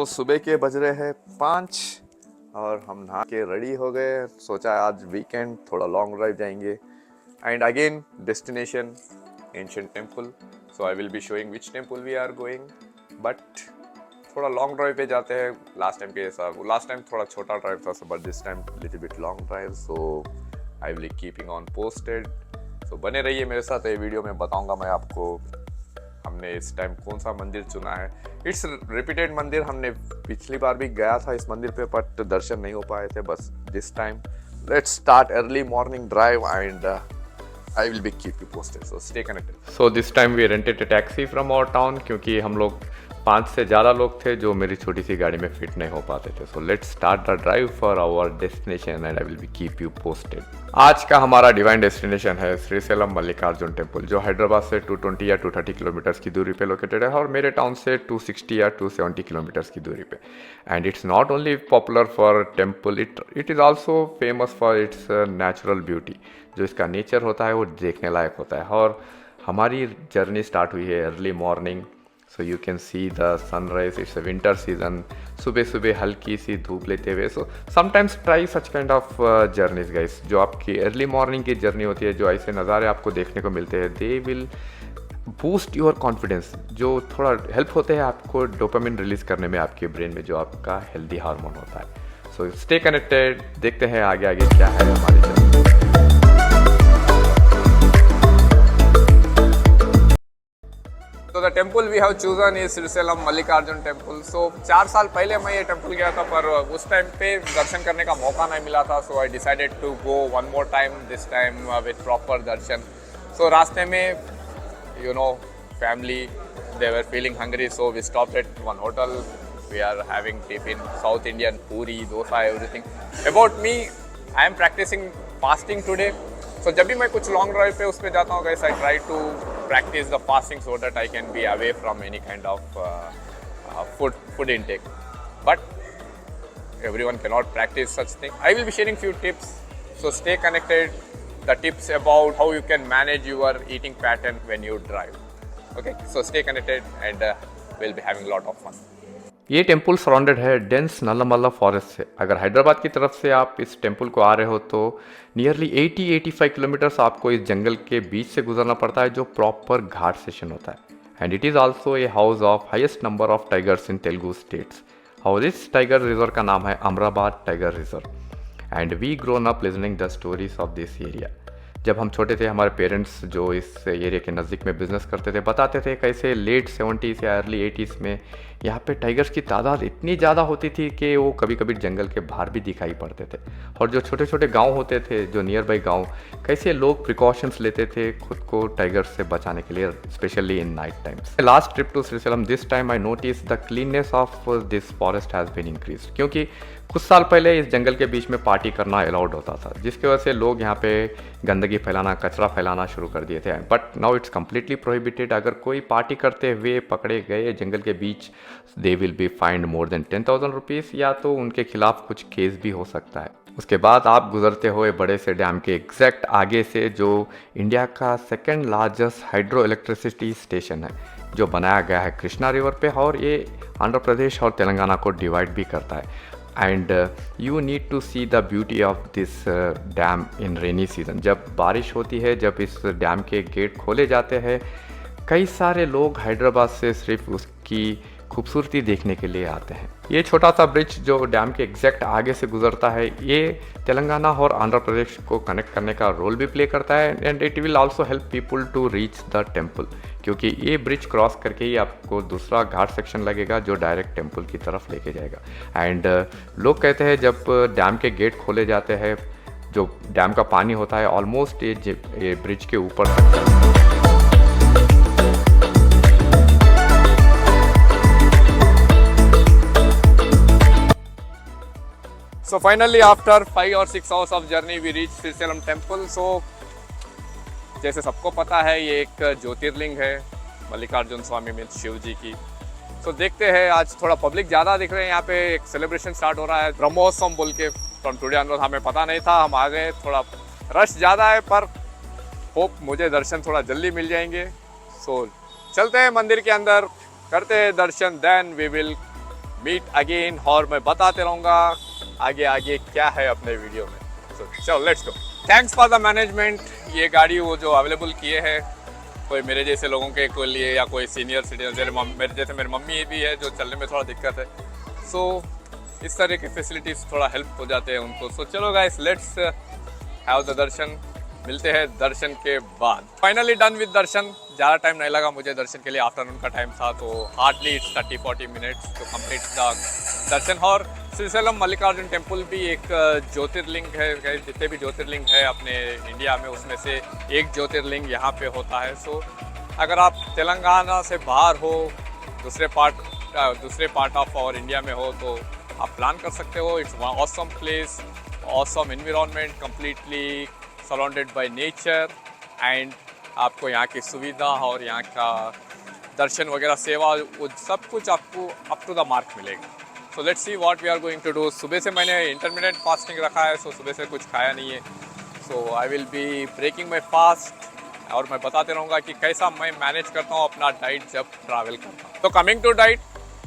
सो सुबह के बज रहे हैं 5 और हम नहा के रेडी हो गए। सोचा आज वीकेंड थोड़ा लॉन्ग ड्राइव जाएंगे and again destination ancient temple. So I will be showing which temple we are going, but थोड़ा लॉन्ग ड्राइव पे जाते हैं। लास्ट टाइम थोड़ा छोटा ड्राइव था, but this time little bit long drive. So I will keeping on posted. So बने रहिए मेरे साथ। ये वीडियो में बताऊंगा मैं आपको हमने इस टाइम कौन सा मंदिर चुना है। इट्स रिपीटेड मंदिर, हमने पिछली बार भी गया था इस मंदिर पे, बट दर्शन नहीं हो पाए थे। बस this time let's start early morning drive and I will be keep you posted, so stay connected. So this time we rented a taxi from our town क्योंकि हम लोग 5 से ज़्यादा लोग थे जो मेरी छोटी सी गाड़ी में फिट नहीं हो पाते थे। So let's start the drive for our destination and I will be keep you posted. आज का हमारा डिवाइन डेस्टिनेशन है श्रीशैलम मल्लिकार्जुन टेम्पल, जो हैदराबाद से 220 या 230 किलोमीटर्स की दूरी पे लोकेटेड है और मेरे टाउन से 260 या 270 किलोमीटर्स की दूरी पे। And it's not only popular for temple, it is also famous for its natural beauty. जो इसका नेचर होता है वो देखने लायक होता है। और हमारी जर्नी स्टार्ट हुई है early morning, so you can see the sunrise. It's a winter season, सुबह सुबह हल्की सी धूप लेते हुए। So sometimes try such kind of journeys guys. जो आपकी अर्ली मॉर्निंग की जर्नी होती है, जो ऐसे नज़ारे आपको देखने को मिलते हैं, they will boost your confidence, जो थोड़ा हेल्प होते हैं आपको डोपामिन रिलीज करने में आपके ब्रेन में, जो आपका हेल्दी हार्मोन होता है। सो स्टे कनेक्टेड, देखते हैं आगे आगे क्या है हमारी जर्नी। तो the temple we have chosen is Srisailam Mallikarjuna temple. So 4 साल पहले मैं ये टेम्पल गया था, पर उस टाइम पे दर्शन करने का मौका नहीं मिला था। So I decided to go one more time, this time with proper darshan. So रास्ते में you know family they were feeling hungry, so we stopped at one hotel. We are having tiffin, South Indian, puri, dosa, everything. About me, I am practising fasting today. So जब भी मैं कुछ long drive पे उस पर जाता हूँ guys, I try to practice the fasting so that I can be away from any kind of food intake, but everyone cannot practice such thing. I will be sharing few tips, so stay connected. The tips about how you can manage your eating pattern when you drive. Okay, so stay connected and we'll be having a lot of fun. ये temple surrounded है dense Nallamalla forest से। अगर हैदराबाद की तरफ से आप इस temple को आ रहे हो तो नियरली 80-85 किलोमीटर्स आपको इस जंगल के बीच से गुजरना पड़ता है, जो प्रॉपर घाट सेशन होता है। And it is also a house of highest number of tigers in Telugu states. और इस टाइगर रिजर्व का नाम है Amrabad tiger reserve. And we grown up listening the stories of this area. जब हम छोटे थे, हमारे पेरेंट्स जो इस एरिया के नज़दीक में बिज़नेस करते थे, बताते थे कैसे लेट 70s या अर्ली 80s में यहाँ पे टाइगर्स की तादाद इतनी ज़्यादा होती थी कि वो कभी कभी जंगल के बाहर भी दिखाई पड़ते थे। और जो छोटे छोटे गांव होते थे, जो नियर बाई गांव, कैसे लोग प्रिकॉशंस लेते थे खुद को टाइगर्स से बचाने के लिए, specially in night times. Last trip to Srisailam, this time I notice the cleanness of this forest has been increase. क्योंकि कुछ साल पहले इस जंगल के बीच में पार्टी करना अलाउड होता था, जिसकी वजह से लोग यहाँ पे गंदगी फैलाना, कचरा फैलाना शुरू कर दिए थे। But now it's completely prohibited. अगर कोई पार्टी करते हुए पकड़े गए जंगल के बीच, they will be find more than 10,000 rupees, या तो उनके खिलाफ कुछ केस भी हो सकता है। उसके बाद आप गुजरते हुए बड़े से डैम के एग्जैक्ट आगे से, जो इंडिया का second largest hydro electricity station है, जो बनाया गया है कृष्णा रिवर पे, और ये आंध्र प्रदेश और तेलंगाना को डिवाइड भी करता है। And you need to see the beauty of this dam in rainy season. जब बारिश होती है, जब इस डैम के गेट खोले जाते हैं, कई सारे लोग हैदराबाद से सिर्फ उसकी खूबसूरती देखने के लिए आते हैं। ये छोटा सा ब्रिज जो डैम के एग्जैक्ट आगे से गुजरता है, ये तेलंगाना और आंध्र प्रदेश को कनेक्ट करने का रोल भी प्ले करता है। And it will also help people to reach the temple, क्योंकि ये ब्रिज क्रॉस करके ही आपको दूसरा घाट सेक्शन लगेगा जो डायरेक्ट टेम्पल की तरफ लेके जाएगा। एंड लोग कहते हैं जब डैम के गेट खोले जाते हैं, जो डैम का पानी होता है ऑलमोस्ट ये ब्रिज के ऊपर तक। So finally after 5 or 6 hours of journey we reached Srisailam temple. So जैसे सबको पता है, ये एक ज्योतिर्लिंग है मल्लिकार्जुन स्वामी में शिव जी की। सो देखते हैं, आज थोड़ा पब्लिक ज़्यादा दिख रहे हैं। यहाँ पे एक सेलिब्रेशन स्टार्ट हो रहा है, ब्रह्मोत्सव बोल के। फ्रॉम टुडे ऑनवर्ड हमें पता नहीं था, हम आ गए। थोड़ा रश ज़्यादा है, पर होप मुझे दर्शन थोड़ा जल्दी मिल जाएंगे। सो चलते हैं मंदिर के अंदर, करते हैं दर्शन, then we will meet again और मैं बताते रहूँगा आगे आगे क्या है अपने वीडियो में। सो चलो let's go. Thanks for the management. ये गाड़ी वो जो अवेलेबल किए हैं कोई मेरे जैसे लोगों के लिए या कोई सीनियर सिटीजन मेरे जैसे मेरी मम्मी भी है जो चलने में थोड़ा दिक्कत है, सो इस तरह की फैसिलिटीज़ थोड़ा हेल्प हो जाते हैं उनको। सो चलो गाइस लेट्स हैव द दर्शन। मिलते हैं दर्शन के बाद। फाइनली डन विद दर्शन। ज़्यादा टाइम नहीं लगा मुझे दर्शन के लिए, आफ्टरनून का टाइम था तो hardly 30-40 minutes to complete the darshan. और श्रीशैलम मल्लिकार्जुन टेम्पल भी एक ज्योतिर्लिंग है। जितने भी ज्योतिर्लिंग है अपने इंडिया में उसमें से एक ज्योतिर्लिंग यहाँ पे होता है। सो अगर आप तेलंगाना से बाहर हो, दूसरे पार्ट ऑफ और इंडिया में हो तो आप प्लान कर सकते हो। It's awesome place, awesome environment, completely surrounded by nature and आपको यहाँ की सुविधा और यहाँ का दर्शन वगैरह सेवा वो सब कुछ आपको अप टू द मार्क मिलेगा। So let's see what we are going to do. सुबह से मैंने इंटरमिटेंट फास्टिंग रखा है, सो सुबह से कुछ खाया नहीं है। So I will be breaking my fast और मैं बताते रहूँगा कि कैसा मैं मैनेज करता हूँ अपना डाइट जब ट्रैवल करता हूँ। तो कमिंग टू डाइट,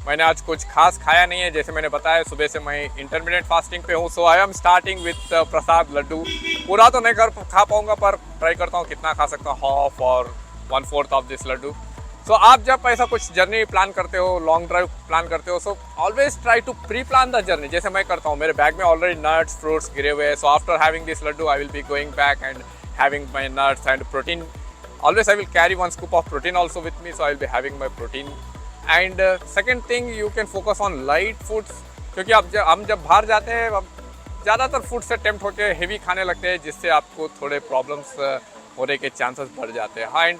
मैंने आज कुछ खास खाया नहीं है। जैसे मैंने बताया सुबह से मैं इंटरमीडिएट फास्टिंग पे हूँ। सो आई एम स्टार्टिंग विथ प्रसाद लड्डू। पूरा तो नहीं खा पाऊँगा पर ट्राई करता हूँ कितना खा सकता हूँ, हाफ और 1/4 ऑफ दिस लड्डू। सो आप जब ऐसा कुछ जर्नी प्लान करते हो, लॉन्ग ड्राइव प्लान करते हो, so always try to pre plan the journey. जैसे मैं करता हूँ, मेरे बैग में ऑलरेडी नट्स फ्रूट्स गिरे हुए हैं। So after having this laddu I will be going back and having my nuts and protein. Always I will carry 1 scoop of protein also with me, so I will be having my protein. And second thing, you can focus on light foods, क्योंकि हम जब बाहर जाते हैं ज़्यादातर food से tempt होकर heavy खाने लगते हैं, जिससे आपको थोड़े प्रॉब्लम्स होने के चांसेस बढ़ जाते हैं। हाँ, and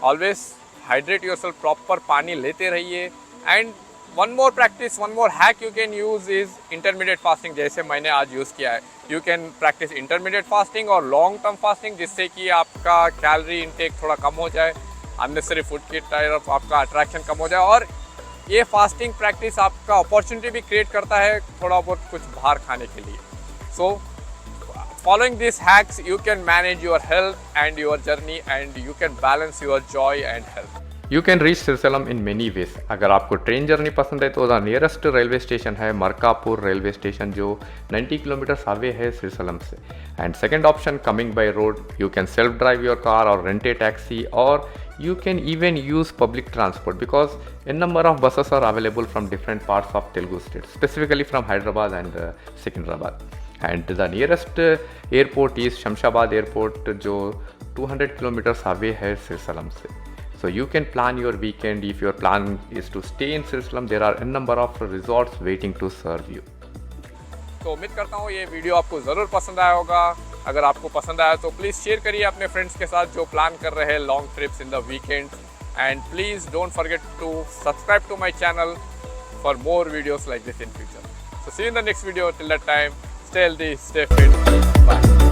always hydrate yourself, proper पानी लेते रहिए। And one more practice, one more hack you can use is intermediate fasting, जैसे मैंने आज यूज़ किया है। You can practice intermediate fasting और लॉन्ग टर्म फास्टिंग, जिससे कि आपका कैलोरी इंटेक थोड़ा कम हो जाए, अननेसेसरी फूड की तरफ आपका अट्रैक्शन कम हो जाए। और ये फास्टिंग प्रैक्टिस आपका अपॉर्चुनिटी भी क्रिएट करता है थोड़ा बहुत कुछ बाहर खाने के लिए। So following this hacks you can manage your health and your journey and you can balance your joy and health. You can reach Srisailam in many ways. अगर आपको ट्रेन जर्नी पसंद है तो द नियरेस्ट रेलवे स्टेशन है Markapur railway station, जो 90 kilometres away है सिरसलम से। And second option, coming by road, you can self drive your car और रेंट ए टैक्सी, और you can even use public transport because a number of buses are available from different parts of Telugu state, specifically from Hyderabad and Secunderabad. And the nearest airport is Shamshabad airport, जो 200 kilometers away है सिरसलम से। So you can plan your weekend. If your plan is to stay in Sirsalam, there are a number of resorts waiting to serve you. तो उम्मीद करता हूँ ये video आपको ज़रूर पसंद आया होगा। अगर आपको पसंद आया तो प्लीज़ शेयर करिए अपने फ्रेंड्स के साथ जो प्लान कर रहे हैं long trips in the weekend. And please don't forget to subscribe to my channel for more videos like this in future. So see you in the next video. Till that time, stay healthy, stay fit, bye.